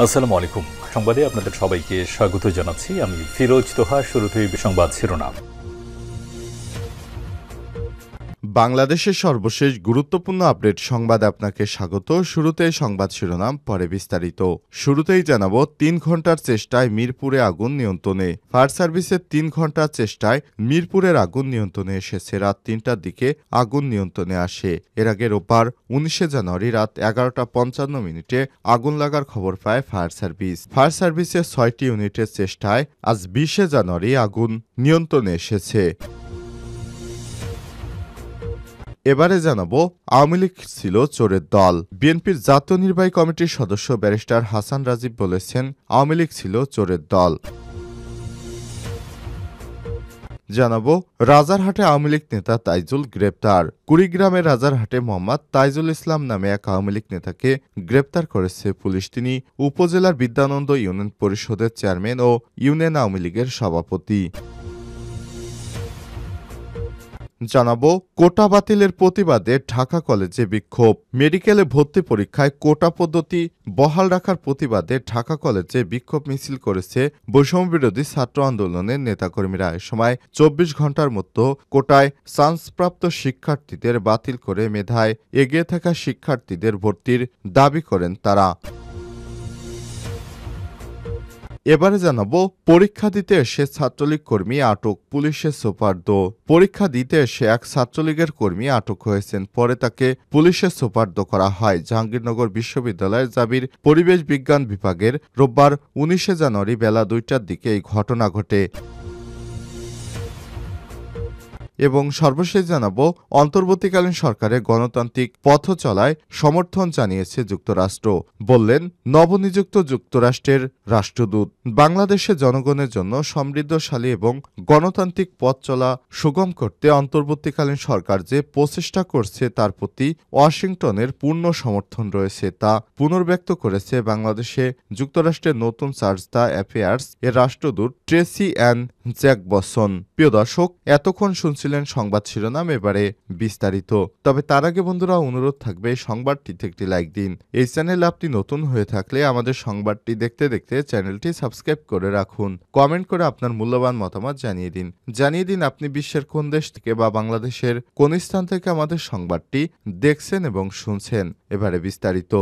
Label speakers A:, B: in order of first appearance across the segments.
A: আসসালামু আলাইকুম। সংবাদে আপনাদের সবাইকে স্বাগত জানাচ্ছি। আমি ফিরোজ তোহা। শুরুতেই সংবাদ শিরোনাম।
B: বাংলাদেশের সর্বশেষ গুরুত্বপূর্ণ আপডেট সংবাদে আপনাকে স্বাগত। শুরুতেই সংবাদ শিরোনাম, পরে বিস্তারিত। শুরুতেই জানাবো, ৩ ঘন্টার চেষ্টায় মিরপুরে আগুন নিয়ন্ত্রণে। ফায়ার সার্ভিসের ৩ ঘন্টার চেষ্টায় মিরপুরের আগুন নিয়ন্ত্রণে এসেছে। রাত ৩টার দিকে আগুন নিয়ন্ত্রণে আসে। এর আগে রোববার ১৯শে জানুয়ারি রাত ১১টা ৫৫ আগুন লাগার খবর পায় ফায়ার সার্ভিস। ফায়ার সার্ভিসের ৬টি ইউনিটের চেষ্টায় আজ ২০শে জানুয়ারি আগুন নিয়ন্ত্রণে এসেছে। এবারে জানাবো, আওয়ামী লীগ ছিল চোরের দল। বিএনপির জাতীয় নির্বাহী কমিটির সদস্য ব্যারিস্টার হাসান রাজীব বলেছেন, আওয়ামী লীগ ছিল চোরের দল। জানাবো, রাজারহাটে আওয়ামী লীগ নেতা তাইজুল গ্রেপ্তার। কুড়িগ্রামের রাজারহাটে মোহাম্মদ তাইজুল ইসলাম নামে এক আওয়ামী লীগ নেতাকে গ্রেপ্তার করেছে পুলিশ। তিনি উপজেলার বিদ্যানন্দ ইউনিয়ন পরিষদের চেয়ারম্যান ও ইউনিয়ন আওয়ামী লীগের সভাপতি। জানাবো, কোটা বাতিলের প্রতিবাদে ঢাকা কলেজে বিক্ষোভ। মেডিকেলে ভর্তি পরীক্ষায় কোটা পদ্ধতি বহাল রাখার প্রতিবাদে ঢাকা কলেজে বিক্ষোভ মিছিল করেছে বৈষম্যবিরোধী ছাত্র আন্দোলনের নেতাকর্মীরা। এ সময় ২৪ ঘন্টার মতো কোটায় চান্সপ্রাপ্ত শিক্ষার্থীদের বাতিল করে মেধায় এগিয়ে থাকা শিক্ষার্থীদের ভর্তির দাবি করেন তারা। এবারে জানাবো, পরীক্ষা দিতে এসে ছাত্রলীগ কর্মী আটক, পুলিশের সোপর্দ। পরীক্ষা দিতে এসে এক ছাত্রলীগের কর্মী আটক হয়েছেন। পরে তাকে পুলিশের সোপর্দ করা হয়। জাহাঙ্গীরনগর বিশ্ববিদ্যালয়ের জাবির পরিবেশ বিজ্ঞান বিভাগের রোববার ১৯শে জানুয়ারি বেলা ২টার দিকে এই ঘটনা ঘটে। এবং সর্বশেষ জানাবো, অন্তর্বর্তীকালীন সরকারের গণতান্ত্রিক পথ চলায় সমর্থন জানিয়েছে যুক্তরাষ্ট্র, বললেন নবনিযুক্ত যুক্তরাষ্ট্রের রাষ্ট্রদূত। বাংলাদেশের জনগণের জন্য সমৃদ্ধশালী এবং গণতান্ত্রিক পথ চলা সুগম করতে অন্তর্বর্তীকালীন সরকার যে প্রচেষ্টা করছে তার প্রতি ওয়াশিংটনের পূর্ণ সমর্থন রয়েছে, তা পুনর্ব্যক্ত করেছে বাংলাদেশে যুক্তরাষ্ট্রের নতুন চার্জ দ্য অ্যাফেয়ার্স এর রাষ্ট্রদূত ট্রেসি অ্যান জ্যাকবসন। প্রিয় দর্শক, এতক্ষণ শুনছিলেন সংবাদ শিরোনাম, এবারে বিস্তারিত। তবে তার আগে বন্ধুরা, অনুরোধ থাকবে সংবাদটিতে একটি লাইক দিন। এই চ্যানেলে আপনি নতুন হয়ে থাকলে আমাদের সংবাদটি দেখতে দেখতে চ্যানেলটি সাবস্ক্রাইব করে রাখুন। কমেন্ট করে আপনার মূল্যবান মতামত জানিয়ে দিন আপনি বিশ্বের কোন দেশ থেকে বা বাংলাদেশের কোন স্থান থেকে আমাদের সংবাদটি দেখছেন এবং শুনছেন। এবারে বিস্তারিত।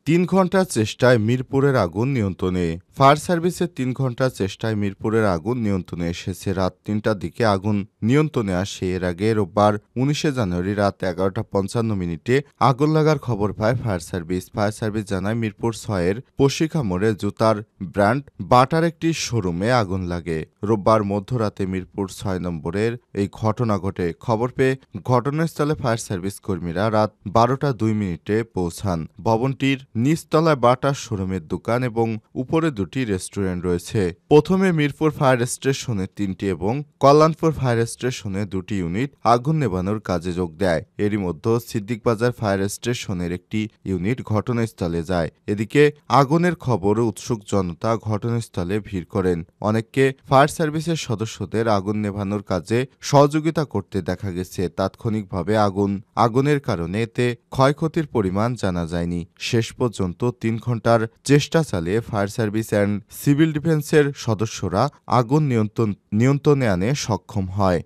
B: ৩ ঘন্টার চেষ্টায় মিরপুরের আগুন নিয়ন্ত্রণে। ফায়ার সার্ভিসের ৩ ঘন্টার চেষ্টায় মিরপুরের আগুন নিয়ন্ত্রণে এসেছে। রাত ৩টার দিকে আগুন নিয়ন্ত্রণে আসে। এর আগে রোববার ১৯শে জানুয়ারি রাত ১১টা ৫৫ আগুন লাগার খবর পায় ফায়ার সার্ভিস। ফায়ার সার্ভিস জানায়, মিরপুর ৬-এর পশিকা মোড়ে জুতার ব্র্যান্ড বাটার একটি শোরুমে আগুন লাগে। রোববার মধ্যরাতে মিরপুর ৬ নম্বরের এই ঘটনা ঘটে। খবর পেয়ে ঘটনাস্থলে ফায়ার সার্ভিস কর্মীরা রাত ১২টা ২ পৌঁছান। ভবনটির নিচতলায় বাটার শোরুমের দোকান এবং উপরে দুটি রেস্টুরেন্ট রয়েছে। প্রথমে মিরপুর ফায়ার স্টেশনে ৩টি এবং কল্যাণপুর ফায়ার স্টেশনে ২টি ইউনিট আগুন নেভানোর কাজে যোগ দেয়। এরই মধ্যে সিদ্দিকবাজার ফায়ার স্টেশনের একটি ইউনিট ঘটনাস্থলে যায়। এদিকে আগুনের খবর উৎসুক জনতা ঘটনাস্থলে ভিড় করেন। অনেককে ফায়ার সার্ভিসের সদস্যদের আগুন নেভানোর কাজে সহযোগিতা করতে দেখা গেছে। তাৎক্ষণিকভাবে আগুনের কারণে এতে ক্ষয়ক্ষতির পরিমাণ জানা যায়নি। শেষ পর্যন্ত ৩ ঘন্টার চেষ্টা চালিয়ে ফায়ার সার্ভিস অ্যান্ড সিভিল ডিফেন্সের সদস্যরা আগুন নিয়ন্ত্রণে আনে সক্ষম হয়।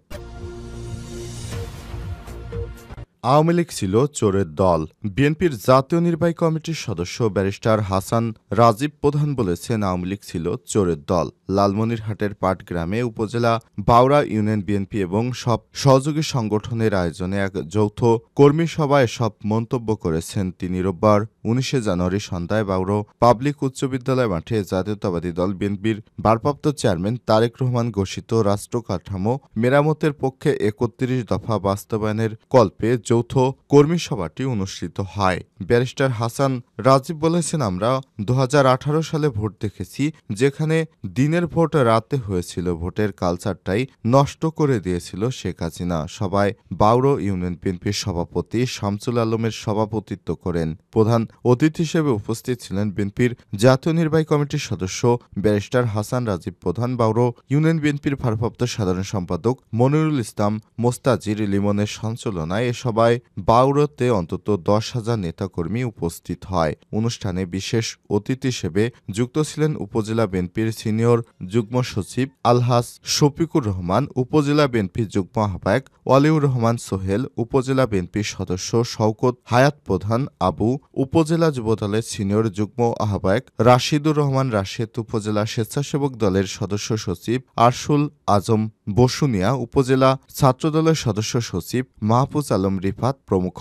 B: আওয়ামী লীগ ছিল চোরের দল। বিএনপির জাতীয় নির্বাহী কমিটির সদস্য ব্যারিস্টার হাসান রাজীব প্রধান বলেছেন, আওয়ামী লীগ ছিল চোরের দল। লালমনিরহাটের পাটগ্রামে উপজেলা বাউড়া ইউনিয়ন বিএনপি এবং সব সহযোগী সংগঠনের আয়োজনে এক যৌথ কর্মী সভায় সব মন্তব্য করেছেন তিনি। রোববার ১৯শে জানুয়ারি সন্ধ্যায় বাউড়া পাবলিক উচ্চ বিদ্যালয় মাঠে জাতীয়তাবাদী দল বিএনপির ভারপ্রাপ্ত চেয়ারম্যান তারেক রহমান ঘোষিত রাষ্ট্র কাঠামো মেরামতের পক্ষে ৩১ দফা বাস্তবায়নের কল্পে যৌথ কর্মী সভাটি অনুষ্ঠিত হয়। ব্যারিস্টার হাসান রাজীব বলেছেন, আমরা ২০১৮ সালে ভোট দেখেছি, যেখানে দিনের ভোট রাতে হয়েছিল। ভোটের কালচারটাই নষ্ট করে দিয়েছিল শেখ হাসিনা। সবাই বাউড়া ইউনিয়ন বিএনপির সভাপতি শামসুল আলমের সভাপতিত্ব করেন। প্রধান অতিথি হিসেবে উপস্থিত ছিলেন বিএনপির জাতীয় নির্বাহী কমিটির সদস্য ব্যারিস্টার হাসান রাজীব প্রধান, বাউরো ইউনিয়ন বিএনপির ভারপ্রাপ্ত সাধারণ সম্পাদক মনিরুল ইসলাম মোস্তাজির লিমনের সঞ্চালনায় এ সভায় বাউরোতে অন্তত 10,000 নেতাকর্মী উপস্থিত হয়। অনুষ্ঠানে বিশেষ অতিথি হিসেবে যুক্ত ছিলেন উপজেলা বিএনপির সিনিয়র যুগ্ম সচিব আলহাজ শফিকুর রহমান, উপজেলা বিএনপির যুগ্ম আহ্বায়ক ওয়ালিউর রহমান সোহেল, উপজেলা বিএনপির সদস্য শওকত হায়াত প্রধান আবু, উপজেলা যুবদলের সিনিয়র যুগ্ম আহ্বায়ক রাশিদুর রহমান রাশেদ, উপজেলা স্বেচ্ছাসেবক দলের সদস্য সচিব আরশুল আজম বসুনিয়া, উপজেলা ছাত্রদলের সদস্য সচিব মাহফুজ আলম রিফাত প্রমুখ।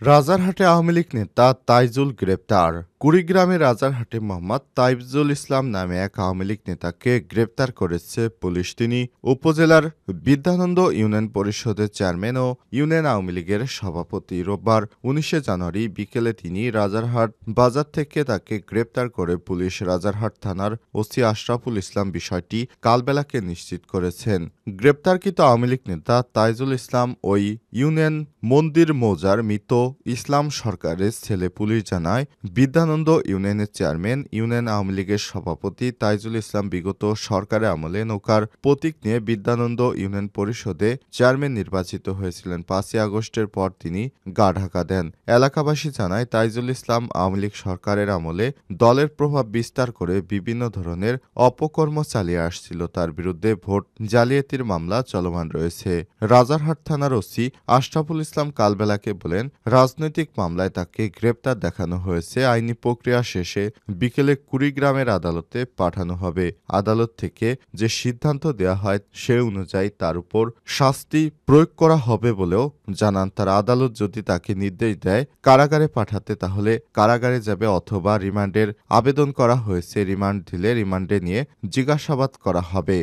B: রাজারহাটে আওয়ামী লীগ নেতা তাইজুল গ্রেপ্তার। কুড়িগ্রামের রাজারহাটে মোহাম্মদ তাইজুল ইসলাম নামে এক আওয়ামী লীগ নেতাকে গ্রেপ্তার করেছে পুলিশ। তিনি উপজেলার বিদ্যানন্দ ইউনিয়ন পরিষদের চেয়ারম্যান ও ইউনিয়ন আওয়ামী লীগের সভাপতি। রোববার 19 জানুয়ারি বিকেলে তিনি রাজারহাট বাজার থেকে তাকে গ্রেপ্তার করে পুলিশ। রাজারহাট থানার ওসি আশরাফুল ইসলাম বিষয়টি কালবেলাকে নিশ্চিত করেছেন। গ্রেপ্তারকৃত আওয়ামী লীগ নেতা তাইজুল ইসলাম ওই ইউনিয়ন মন্দির মৌজার মৃত ইসলাম সরকারের ছেলে। পুলিশ জানায়, বিদ্যানন্দ ইউনিয়নের চেয়ারম্যান ইউনিয়ন আওয়ামী লীগের সভাপতি তাইজুল ইসলাম বিগত সরকারের আমলে নৌকার প্রতীক নিয়ে বিদ্যানন্দ ইউনিয়ন পরিষদে চেয়ারম্যান নির্বাচিত হয়েছিলেন। 5ই আগস্টের পর তিনি গা ঢাকা দেন। এলাকাবাসী জানায়, তাইজুল ইসলাম আওয়ামী লীগ সরকারের আমলে দলের প্রভাব বিস্তার করে বিভিন্ন ধরনের অপকর্ম চালিয়ে আসছিল। তার বিরুদ্ধে ভোট জালিয়াতির মামলা চলমান রয়েছে। রাজারহাট থানার ওসি আশরাফুল ইসলাম কালবেলাকে বলেন, রাজনৈতিক মামলায় তাকে গ্রেপ্তার দেখানো হয়েছে। আইনি প্রক্রিয়া শেষে বিকেলে কুড়িগ্রামের আদালতে পাঠানো হবে। আদালত থেকে যে সিদ্ধান্ত দেওয়া হয় সে অনুযায়ী তার উপর শাস্তি প্রয়োগ করা হবে বলেও জানান। তার আদালত যদি তাকে নির্দেশ দেয় কারাগারে পাঠাতে, তাহলে কারাগারে যাবে, অথবা রিমান্ডের আবেদন করা হয়েছে। রিমান্ড দিলে রিমান্ডে নিয়ে জিজ্ঞাসাবাদ করা হবে।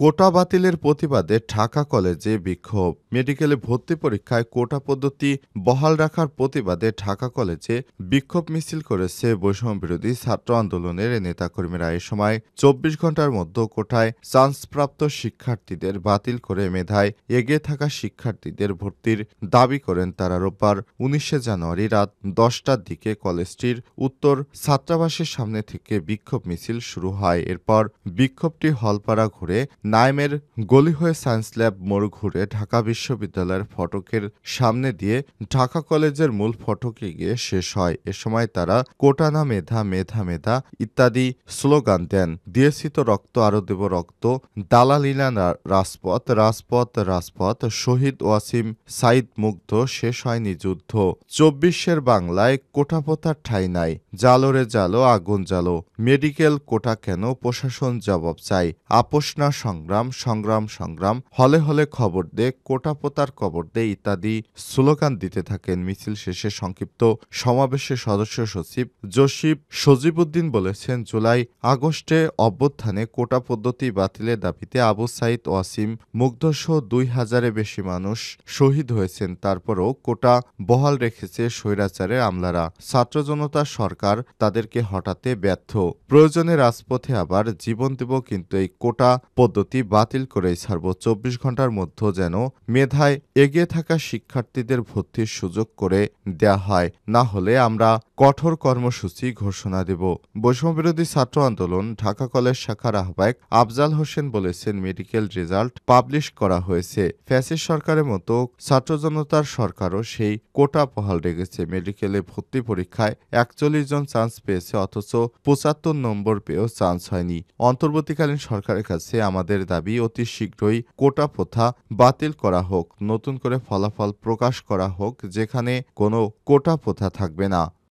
B: কোটা বাতিলের প্রতিবাদে ঢাকা কলেজে বিক্ষোভ। মেডিকেলে ভর্তি পরীক্ষায় কোটা পদ্ধতি বহাল রাখার প্রতিবাদে ঢাকা কলেজে বিক্ষোভ মিছিল করেছে বৈষম্যবিরোধী ছাত্র আন্দোলনের নেতাকর্মীরা। এ সময় 24 ঘন্টার মধ্যে কোটায় চান্সপ্রাপ্ত শিক্ষার্থীদের বাতিল করে মেধায় এগিয়ে থাকা শিক্ষার্থীদের ভর্তির দাবি করেন তারা। রোববার 19 জানুয়ারি রাত 10টার দিকে কলেজটির উত্তর ছাত্রাবাসের সামনে থেকে বিক্ষোভ মিছিল শুরু হয়। এরপর বিক্ষোভটি হলপাড়া ঘুরে নাইমের গলি হয়ে সায়েন্স ল্যাব মোড় ঘুরে ঢাকা বিশ্ববিদ্যালয়ের ফটকের সামনে দিয়ে ঢাকা কলেজের মূল ফটকে গিয়ে শেষ হয়। এ সময় তারা কোটা না মেধা, মেধা মেধা ইত্যাদি স্লোগান দেন। দিয়েছি তো রক্ত, আরো দেব রক্ত, দালালিনা রাজপথ, রাজপথ, রাজপথ, শহীদ ওয়াসিম সাইদ মুগ্ধ, শেষ হয়নি যুদ্ধ, 24-এর বাংলায় কোটা পোতার ঠাঁই নাই, জালো রে জালো, আগুন জালো, মেডিকেল কোটা কেন, প্রশাসন জবাব চাই, আপোষ না সংগ্রাম, সংগ্রাম সংগ্রাম, হলে হলে খবর দে, কোটা পোতার কবর দে ইত্যাদি স্লোগান দিতে থাকেন। মিছিল শেষে সংক্ষিপ্ত সমাবেশে সদস্য সচিব জসিব সজিবউদ্দিন বলেছেন, জুলাই আগস্টে অভ্যুত্থানে কোটা পদ্ধতি বাতিলের দাবিতে আবু সাইদ ওয়াসিম মুগ্ধসহ 2000-এর বেশি মানুষ শহীদ হয়েছেন। তারপরও কোটা বহাল রেখেছে স্বৈরাচারের আমলারা। ছাত্র জনতার সরকার তাদেরকে হটাতে ব্যর্থ। প্রয়োজনে রাজপথে আবার জীবন দেব, কিন্তু এই কোটা পদ্ধতি বাতিল করেই ছাড়ব। 24 ঘন্টার মধ্যে যেন মেধায় এগিয়ে থাকা শিক্ষার্থীদের ভর্তির সুযোগ করে দেয়া হয়, না হলে আমরা কঠোর কর্মসূচি ঘোষণা দেব। বৈষম্যবিরোধী ছাত্র আন্দোলন ঢাকা কলেজ শাখার আহ্বায়ক আফজাল হোসেন বলেছেন, মেডিকেল রেজাল্ট পাবলিশ করা হয়েছে। ফ্যাসিস্ট সরকারের মতো ছাত্র জনতার সরকারও সেই কোটা বহাল রেখেছে। মেডিকেলে ভর্তি পরীক্ষায় 41 জন চান্স পেয়েছে, অথচ 75 নম্বর পেয়েও চান্স হয়নি। অন্তর্বর্তীকালীন সরকারের কাছে আমাদের দাবি, অতি শীঘ্রই কোটা প্রথা বাতিল করা হোক, নতুন করে ফলাফল প্রকাশ করা হোক, যেখানে কোনো কোটা প্রথা থাকবে না।